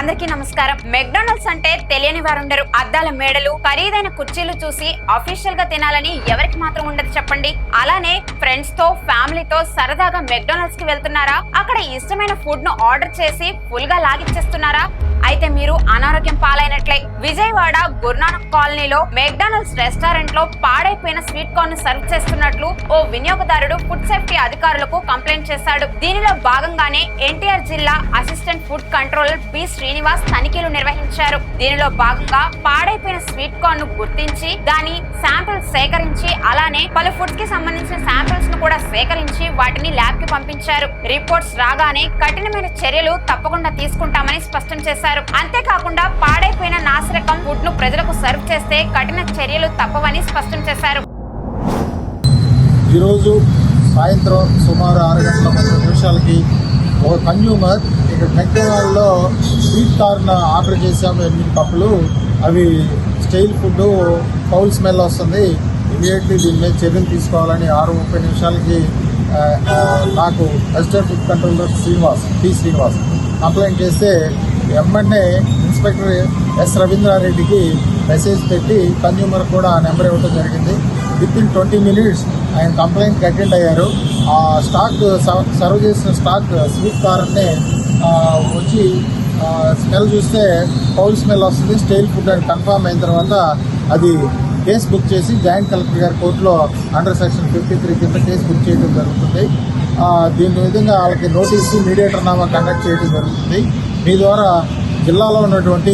అందరికీ నమస్కారం. మెక్డానల్డ్స్ అంటే తెలియని వారు ఉండరు. అద్దాల మేడలు, ఖరీదైన కుర్చీలు చూసి అఫీషియల్ గా తినాలని ఎవరికి మాత్రం ఉండదు చెప్పండి. అలానే ఫ్రెండ్స్ తో, ఫ్యామిలీతో సరదాగా మెక్డానల్డ్స్ కి వెళ్తున్నారా? అక్కడ ఇష్టమైన ఫుడ్ ను ఆర్డర్ చేసి ఫుల్ గా లాగిచ్చేస్తున్నారా? అయితే మీరు అనారోగ్యం పాలైనట్లే. విజయవాడ గురునానక్ కాలనీలో మెక్డానల్డ్స్ రెస్టారెంట్ లో పాడైపోయిన స్వీట్ కార్న్ ను సర్వ్ చేస్తున్నట్లు ఓ వినియోగదారుడు ఫుడ్ సేఫ్టీ అధికారులకు కంప్లైంట్ చేశాడు. దీనిలో భాగంగానే ఎన్టీఆర్ జిల్లా assistant food controller B Srinivas తనిఖీలు నిర్వహించారు. దీనిలో భాగంగా పాడైపోయిన స్వీట్ కార్న్ ను గుర్తించి దాని శాంపిల్స్ సేకరించి, అలానే పలు ఫుడ్స్ కి సంబంధించిన శాంపిల్స్ ను కూడా సేకరించి వాటిని ల్యాబ్ కి పంపించారు. రిపోర్ట్స్ రాగానే కఠినమైన చర్యలు తప్పకుండా తీసుకుంటామని స్పష్టం చేశారు. అంతేకాకుండా పాడైపోయిన నాసిరకం ఫుడ్ ను ప్రజలకు సర్వ్ చేస్తే కఠిన చర్యలు తప్పవని స్పష్టం చేశారు. ఈరోజు సాయంత్రం సుమారు 6:30 ఒక కన్జ్యూమర్ ఇక్కడ మెక్డొనాల్డ్లో స్వీట్ కార్న్ ఆర్డర్ చేసాము 8 కప్పులు. అవి స్టైల్ ఫుడ్, ఫౌల్ స్మెల్ వస్తుంది, ఇమీడియట్లీ దీని మీద చర్యలు తీసుకోవాలని 6:30 నాకు assistant food controller P Srinivas complaint చేస్తే వెంటనే ఇన్స్పెక్టర్ ఎస్ రవీంద్రారెడ్డికి మెసేజ్ పెట్టి కన్జ్యూమర్ కూడా ఆ నెంబర్ ఇవ్వడం జరిగింది. వితిన్ 20 minutes ఆయన కంప్లైంట్కి అటెండ్ అయ్యారు. ఆ స్టాక్ సర్వ్ చేసిన స్టాక్ స్వీట్ కార్న్ని వచ్చి స్మెల్ చూస్తే ఫౌల్ స్మెల్ వస్తుంది, స్టైల్ ఫుడ్ అని కన్ఫర్మ్ అయిన తర్వాత అది కేసు బుక్ చేసి జాయింట్ కలెక్టర్ గారి కోర్టులో అండర్ సెక్షన్ 53 కింద కేసు బుక్ చేయడం జరుగుతుంది. దీని విధంగా వాళ్ళకి నోటీసు, మీడియేటర్ నామా కండక్ట్ చేయడం జరుగుతుంది. మీ ద్వారా జిల్లాలో ఉన్నటువంటి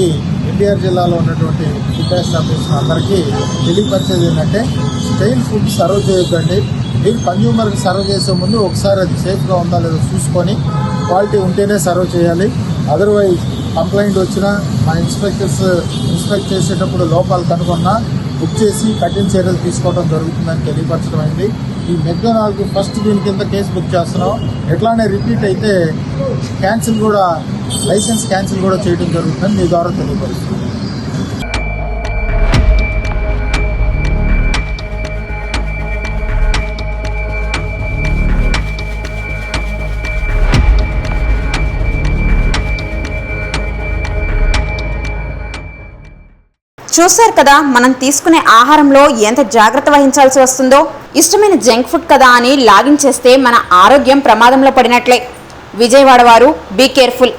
ఎన్టీఆర్ జిల్లాలో ఉన్నటువంటి ఫుడ్ ఎస్టాబ్లిష్మెంట్ అందరికీ తెలియపరిచేది ఏంటంటే, స్టైల్ ఫుడ్ సర్వ్ చేయొద్దండి. మీరు కన్జ్యూమర్కి సర్వ్ చేసే ముందు ఒకసారి అది సేఫ్గా ఉందా లేదో చూసుకొని క్వాలిటీ ఉంటేనే సర్వ్ చేయాలి. అదర్వైజ్ కంప్లైంట్ వచ్చినా మా ఇన్స్పెక్ట్ చేసేటప్పుడు లోపాలు కనుగొన్నా బుక్ చేసి కఠిన చర్యలు తీసుకోవడం జరుగుతుందని తెలియపరచడం అయింది. ఈ మెక్డొనాల్డ్కి ఫస్ట్ దీని కింద కేసు బుక్ చేస్తున్నాం. ఎట్లానే రిపీట్ అయితే లైసెన్స్ క్యాన్సిల్ కూడా చేయడం జరుగుతుందని మీ ద్వారా తెలియపరుస్తుంది. చూశారు కదా, మనం తీసుకునే ఆహారంలో ఎంత జాగ్రత్త వహించాల్సి వస్తుందో. ఇష్టమైన జంక్ ఫుడ్ కదా అని లాగిన్ చేస్తే మన ఆరోగ్యం ప్రమాదంలో పడినట్లే. విజయవాడ వారు బీ కేర్ఫుల్.